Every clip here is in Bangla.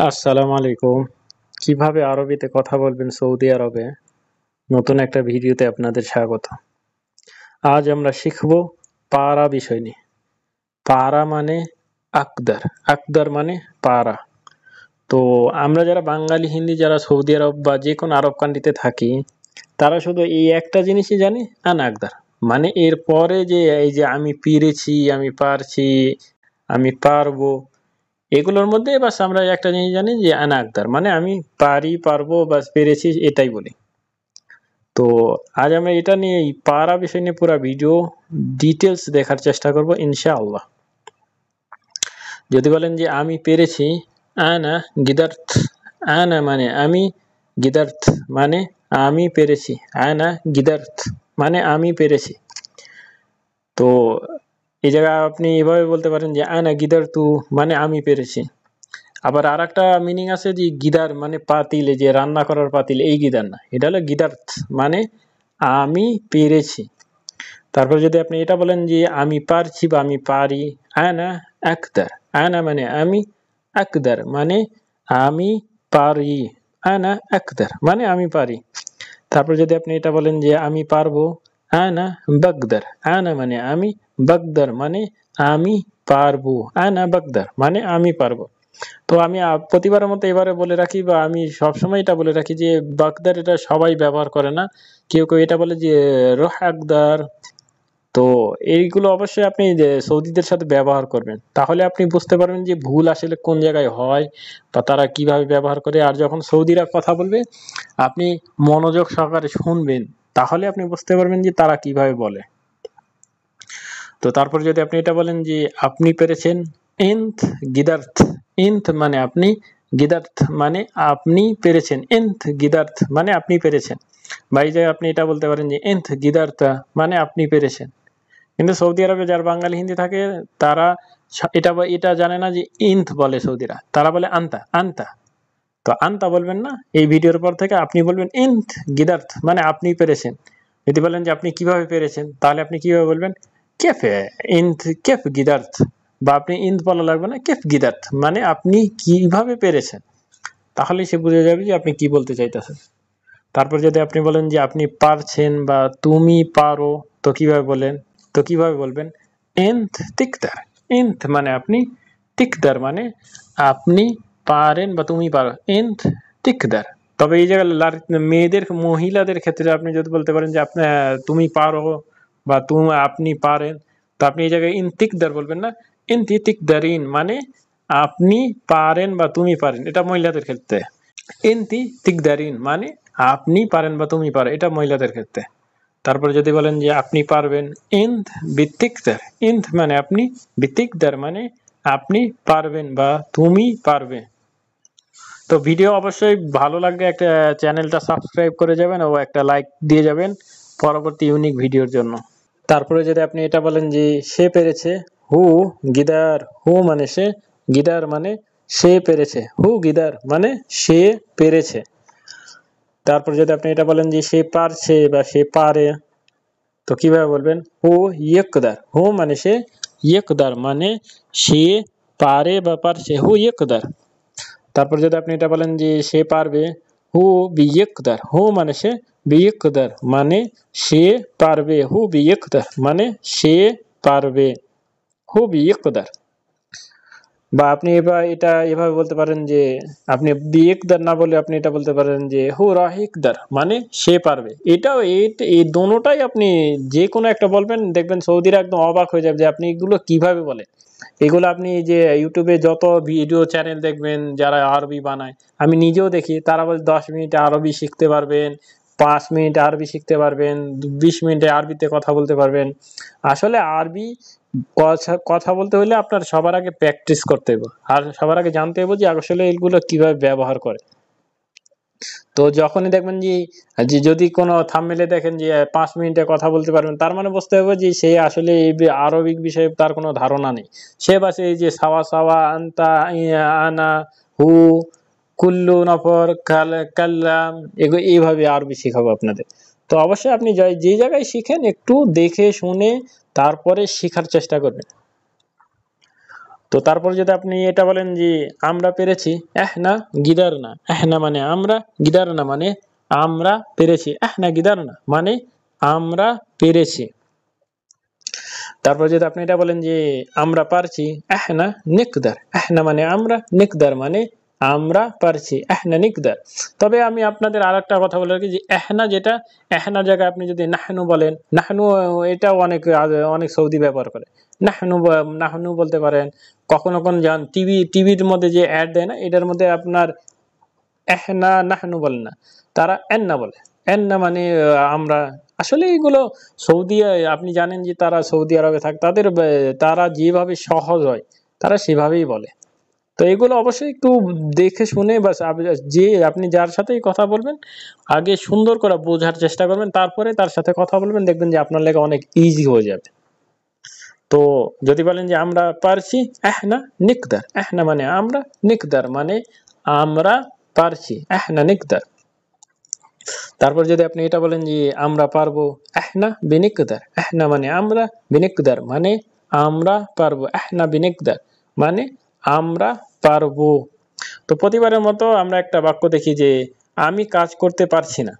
আসসালামু আলাইকুম। কিভাবে আরবিতে কথা বলবেন সৌদি আরবে, নতুন একটা ভিডিওতে আপনাদের স্বাগত। আজ আমরা শিখব পারা বিষয় নিয়ে। পারা মানে আকদার, আকদার মানে পারা। তো আমরা যারা বাঙালি, হিন্দি যারা সৌদি আরব বা যে কোনো আরব কান্ট্রিতে থাকি, তারা শুধু এই একটা জিনিসই জানে, আনা আকদার। মানে এর পরে যে এই যে আমি পেরেছি, আমি পারছি, আমি পারবো, এগুলোর মধ্যে বাস আমরা একটা জিনিস জানি যে আনা আকদার মানে আমি পারি, পারবো, বাস পেরেছি, এটাই বলি। তো আজ আমরা এটা নিয়ে এই পারা বিষয় নিয়ে পুরো ভিডিও ডিটেলস দেখার চেষ্টা করব ইনশাআল্লাহ। যদি বলেন যে আমি পেরেছি, আনা গিদার্থ, আনা মানে আমি, গিদার্থ মানে আমি পেরেছি, আনা গিদার্থ মানে আমি পেরেছি। তো এই জায়গায় আপনি এভাবে বলতে পারেন যে আনা গিদার্তু মানে আমি পেরেছি। আবার আর একটা মিনিং আছে যে গিদার মানে পাতিল, এই যে রান্না করার পাতিল, এই গিদার না, এটা হলো গিদার্থ মানে আমি পেরেছি। তারপর যদি আপনি এটা বলেন যে আমি পারছি বা আমি পারি, আনা আকদার, আনা মানে আমি, আকদার মানে আমি পারি, আনা আকদার মানে আমি পারি। তারপর যদি আপনি এটা বলেন যে আমি পারবো, আনা বাগদার, আনা মানে আমি, বাগদার মানে আমি পারবো, আনা বাগদার মানে আমি পারবো। তো আমি প্রতিবারের মতো এবারে বলে রাখি, বা আমি সবসময় এটা বলে রাখি যে বাগদার এটা সবাই ব্যবহার করে না, কেউ কেউ এটা বলে যে রোহ আকদার। তো এইগুলো অবশ্যই আপনি যে সৌদিদের সাথে ব্যবহার করবেন, তাহলে আপনি বুঝতে পারবেন যে ভুল আসলে কোন জায়গায় হয় বা তারা কিভাবে ব্যবহার করে। আর যখন সৌদিরা কথা বলবে আপনি মনোযোগ সহকারে শুনবেন, তাহলে আপনি বুঝতে পারবেন যে তারা কিভাবে বলে। তো তারপর যদি আপনি এটা বলেন যে আপনি পেরেছেন, ইনথ গিদার্থ, ইনথ মানে আপনি, গিদার্থ মানে আপনি পেরেছেন, ইনথ গিদার্থ মানে আপনি পেরেছেন। বা এই জায়গায় আপনি এটা বলতে পারেন যে ইনথ গিদার্থ মানে আপনি পেরেছেন। কিন্তু সৌদি আরবে যারা বাঙালি হিন্দি থাকে, তারা এটা এটা জানে না যে ইনথ বলে সৌদিরা, তারা বলে আন্তা, আন্তা। তো আন্তা বলবেন না, এই ভিডিওর পর থেকে আপনি বলবেন ইনথ গিদার্থ মানে আপনি পেরেছেন। যদি বলেন যে আপনি কিভাবে পেরেছেন, তাহলে আপনি কিভাবে বলবেন, কেফে ইনথ কেফ গিদার্থ। বা আপনি ইনথ বলা লাগবে না, কেফ গিদার্থ মানে আপনি কিভাবে পেরেছেন, তাহলে সে বুঝে যাবে যে আপনি কি বলতে চাইতেছেন। তারপর যদি আপনি বলেন যে আপনি পারছেন বা তুমি পারো, তো কিভাবে বলেন, তো কিভাবে বলবেন, এনথ তিকদার, এনথ মানে আপনি, তিকদার মানে আপনি পারেন বা তুমি পারো, এনথ তিকদার। তবে এই জায়গায় মেয়েদের, মহিলাদের ক্ষেত্রে আপনি যদি বলতে পারেন যে আপনি তুমি পারো বা তুমি আপনি পারেন, তো আপনি এই জায়গায় ইন তিকদার বলবেন না, ইনতি তিকদারিন মানে আপনি পারেন বা তুমি পারেন, এটা মহিলাদের ক্ষেত্রে। ইনতি তিকদারিন মানে আপনি পারেন বা তুমি পারো, এটা মহিলাদের ক্ষেত্রে। তারপরে যদি বলেন যে আপনি পারবেন, ইনথ বিতিকদার, ইনথ মানে আপনি, বিতিকদার মানে আপনি পারবেন বা তুমি পারবে। তো ভিডিও অবশ্যই ভালো লাগলে একটা চ্যানেলটা সাবস্ক্রাইব করে যাবেন ও একটা লাইক দিয়ে যাবেন পরবর্তী ইউনিক ভিডিওর জন্য। তারপরে যদি আপনি এটা বলেন যে সে পেরেছে, হু গিদার, হু মানে সে, গিদার মানে সে পেরেছে, হু গিদার মানে সে পেরেছে। তারপর যদি আপনি এটা বলেন যে সে পারছে বা সে পারে, তো কিভাবে বলবেন, হু ইয়কদার, হু মানে সে, ইয়কদার মানে সে পারে বা পারছে, হু ইয়কদার। তারপর যদি আপনি এটা বলেন যে সে পারবে, হু বিয়কদার, হু মানে সে, বিয়কদার মানে সে পারবে, হু বিয়কদার মানে সে পারবে, হু বিয়কদার। বা আপনি এবার এটা এভাবে বলতে পারেন যে আপনি বিয়েকদার না বলে আপনি এটা বলতে পারেন যে হু রাহিকদার মানে সে পারবে। এটাও এই দোনোটাই আপনি যে কোনো একটা বলবেন, দেখবেন সৌদিরা একদম অবাক হয়ে যাবে যে আপনি এগুলো কিভাবে বলেন। এগুলো আপনি যে ইউটিউবে যত ভিডিও চ্যানেল দেখবেন যারা আরবি বানায়, আমি নিজেও দেখি, তারা বলে 10 মিনিটে আরবি শিখতে পারবেন, 5 মিনিটে আরবি শিখতে পারবেন, 20 মিনিটে আরবিতে কথা বলতে পারবেন। আসলে আরবি কথা বলতে হলে আপনার সবার আগে প্র্যাকটিস করতে হবে, আর সবার আগে জানতে হবে যে আসলে এগুলো কিভাবে ব্যবহার করে। তো যখনই দেখবেন যে যদি কোনো থাম্বনেইলে দেখেন যে 5 মিনিটে কথা বলতে পারবেন, তার মানে বুঝতে হবে যে সে আসলে এই আরবিক বিষয়ে তার কোনো ধারণা নেই। সে বাস এই যে সাওয়া সাওয়া, আন্তা, আনা, হু, কুল্লু, নফর, কাল্লাম, এগুলো এইভাবে আরবি শেখাবো আপনাদের। তো অবশ্যই আপনি যে জায়গায় শিখেন একটু দেখে শুনে তারপরে শেখার চেষ্টা করবেন। তো তারপর যদি আপনি এটা বলেন যে আমরা পেরেছি, এহনা গিদারনা, এহনা মানে আমরা, গিদারনা মানে আমরা পেরেছি, এহনা গিদারনা মানে আমরা পেরেছি। তারপর যদি আপনি এটা বলেন যে আমরা পারছি, এহনা নিকদার, এহনা মানে আমরা, নিকদার মানে আমরা পারছি, এহনা নিকদার। তবে আমি আপনাদের আরেকটা কথা বলে রাখি যে এহনা যেটা, এহনার জায়গায় আপনি যদি নাহনু বলেন, নাহনু এটাও অনেক অনেক সৌদি ব্যবহার করে। নাহনু নাহনু বলতে পারেন। কখনো কখনো যান টিভির মধ্যে যে অ্যাড দেয় না, এটার মধ্যে আপনার এহনা নাহনু বলে না, তারা এন্না বলে। এন্না মানে আমরা। আসলে এগুলো সৌদি, আপনি জানেন যে তারা সৌদি আরবে থাকে, তাদের তারা যেভাবে সহজ হয় তারা সেভাবেই বলে। তো এগুলো অবশ্যই একটু দেখে শুনে, বাস যে আপনি যার সাথেই কথা বলবেন আগে সুন্দর করে বোঝার চেষ্টা করবেন, তারপরে তার সাথে কথা বলবেন, দেখবেন যে আপনার লেগে অনেক ইজি হয়ে যাবে। তো যদি বলেন যে আমরা পারছি, এহনা নিকদার, এহনা মানে আমরা, নিকদার মানে আমরা পারছি, এহনা নিকদার। তারপর যদি আপনি এটা বলেন যে আমরা পারবো, এহনা বিনিকদার, এহনা মানে আমরা, বিনিকদার মানে আমরা পারবো, এহনা বিনিকদার মানে আমরা পারবো। তো প্রতিবারের মতো আমরা একটা বাক্য দেখি যে আমি কাজ করতে পারছি না,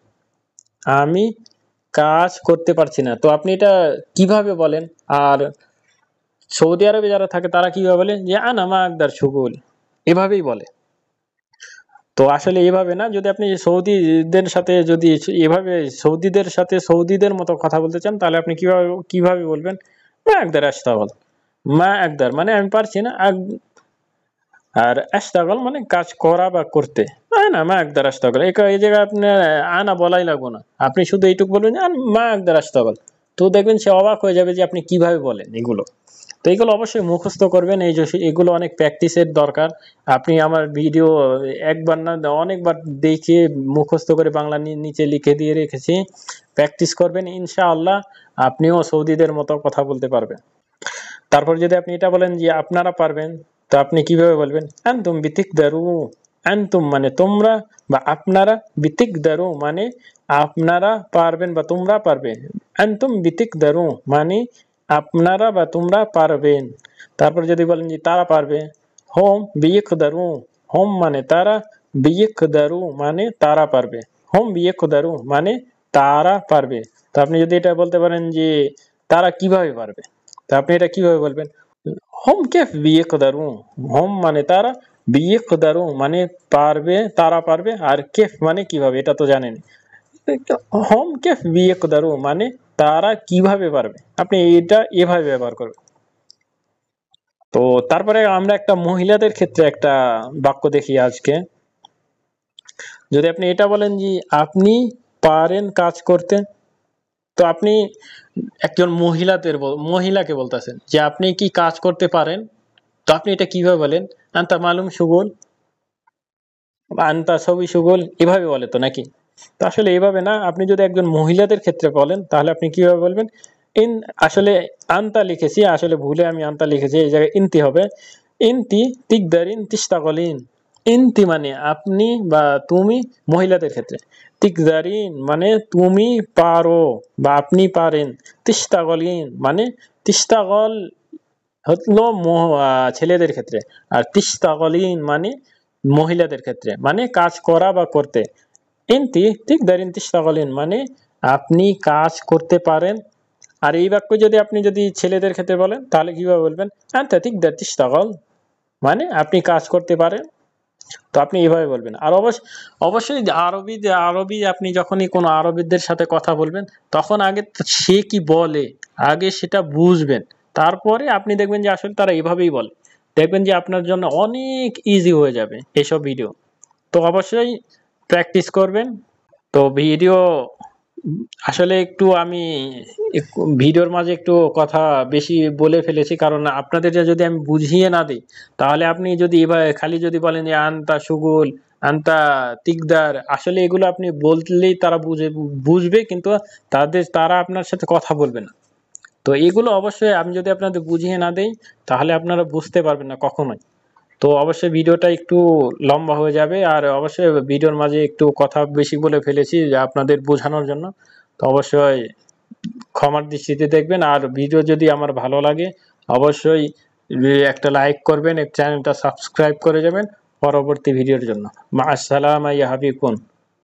আমি কাজ করতে পারছি না। তো আপনি এটা কিভাবে বলেন? আর সৌদি আরবে যারা থাকে তারা কিভাবে বলে যে আনা মা আকদার সুগুল, এভাবেই বলে। তো আসলে এভাবে না, যদি আপনি সৌদিদের সাথে যদি এভাবে সৌদিদের সাথে সৌদিদের মতো কথা বলতে চান, তাহলে আপনি কিভাবে কিভাবে বলবেন? মা একদার আশতাগল, মা একদার মানে আমি পারছি না, আর আশতাগল মানে কাজ করা বা করতে। না মা একদার আশতাগল, এই জায়গায় আপনি আনা বলাই লাগবো না, আপনি শুধু এইটুকু বলবেন মা একদার আশতাগল। তো দেখবেন সে অবাক হয়ে যাবে যে আপনি কিভাবে বলেন এগুলো। তো এগুলো অবশ্যই মুখস্থ করবেন, এই যে এগুলো অনেক প্র্যাকটিসের দরকার। আপনি আমার ভিডিও একবার না অনেকবার দেখে মুখস্থ করে বাংলা নিচে লিখে দিয়ে রেখেছি, প্র্যাকটিস করবেন, ইনশাআল্লাহ আপনিও সৌদিদের মতো কথা বলতে পারবেন। তারপর যদি আপনি এটা বলেন যে আপনারা পারবেন, তো আপনি কিভাবে বলবেন? আনতুম বিতিকদারু, আনতুম মানে তোমরা, বা আপনারা, বিতিকদারু মানে আপনারা পারবেন বা তোমরা পারবে, আনতুম বিতিকদারু মানে আপনারা বা তোমরা পারবেন। তারপর যদি বলেন যে তারা পারবে, হোম বিয়কদারু, হোম মানে তারা, বিয়কদারু মানে তারা পারবে, হোম বিয়কদারু মানে তারা পারবে। তো আপনি যদি এটা বলতে পারেন যে তারা কিভাবে পারবে, তো আপনি এটা কিভাবে বলবেন? হোম কেফ বিয়কদারু, হোম মানে তারা, বিয়কদারু মানে পারবে, তারা পারবে, আর কেফ মানে কিভাবে, এটা তো জানেন। হোম কেফ বিয়কদারু মানে তারা কিভাবে পারবে, আপনি এটা এভাবে ব্যবহার করবেন। তো তারপরে আমরা একটা মহিলাদের ক্ষেত্রে একটা বাক্য দেখি আজকে। যদি আপনি এটা বলেন যে আপনি পারেন কাজ করতে, তো আপনি একজন মহিলাকে বলতেছেন যে আপনি কি কাজ করতে পারেন, তো আপনি এটা কিভাবে বলেন? আন্তা মালুম সুগুল, আন্তা ছবি সুগুল, এভাবে বলে তো নাকি? তো আসলে এভাবে না, আপনি যদি একজন মহিলাদের ক্ষেত্রে বলেন তাহলে আপনি কিভাবে বলবেন? ইন, আসলে আন্তা লিখেছি, আসলে ভুলে আমি আন্তা লিখেছি, এই জায়গায় ইনতি হবে। ইনতি তিকদারিন তিস্তাগলিন, ইনতি মানে আপনি বা তুমি মহিলাদের ক্ষেত্রে, তিকদারিন মানে তুমি পারো বা আপনি পারেন, তিস্তাগলিন মানে তিস্তাগল হলো ছেলেদের ক্ষেত্রে, আর তিস্তাগলিন মানে মহিলাদের ক্ষেত্রে, মানে কাজ করা বা করতে। ইনতি তিকদারিন তিস্তাগলিন মানে আপনি কাজ করতে পারেন। আর এই বাক্য যদি আপনি যদি ছেলেদের ক্ষেত্রে বলেন তাহলে কিভাবে বলবেন? আনতা তিকদার তিস্তাগল মানে আপনি কাজ করতে পারেন। তো আপনি এইভাবে বলবেন। আর অবশ্যই আরবি আপনি যখনই কোনো আরবিদের সাথে কথা বলবেন তখন আগে সে কি বলে আগে সেটা বুঝবেন, তারপরে আপনি দেখবেন যে আসলে তারা এভাবেই বলে, দেখবেন যে আপনার জন্য অনেক ইজি হয়ে যাবে এসব ভিডিও। তো অবশ্যই প্র্যাকটিস করবেন। তো ভিডিও আসলে একটু আমি ভিডিওর মাঝে একটু কথা বেশি বলে ফেলেছি, কারণ আপনাদের যদি আমি বুঝিয়ে না দিই তাহলে আপনি যদি এবার খালি যদি বলেন যে আনতা সুগুল, আনতা তিকদার, আসলে এগুলো আপনি বললেই তারা বুঝবে, কিন্তু তারা আপনার সাথে কথা বলবে না। তো এগুলো অবশ্যই আমি যদি আপনাদের বুঝিয়ে না দেই তাহলে আপনারা বুঝতে পারবেন না কখনোই। তো অবশ্যই ভিডিওটা একটু লম্বা হয়ে যাবে, আর অবশ্যই ভিডিওর মাঝে একটু কথা বেশি বলে ফেলেছি যে আপনাদের বোঝানোর জন্য। তো অবশ্যই ক্ষমার দৃষ্টিতে দেখবেন, আর ভিডিও যদি আমার ভালো লাগে অবশ্যই একটা লাইক করবেন, চ্যানেলটা সাবস্ক্রাইব করে যাবেন পরবর্তী ভিডিওর জন্য। মা আসসালামা ইয়া হাবিকুন।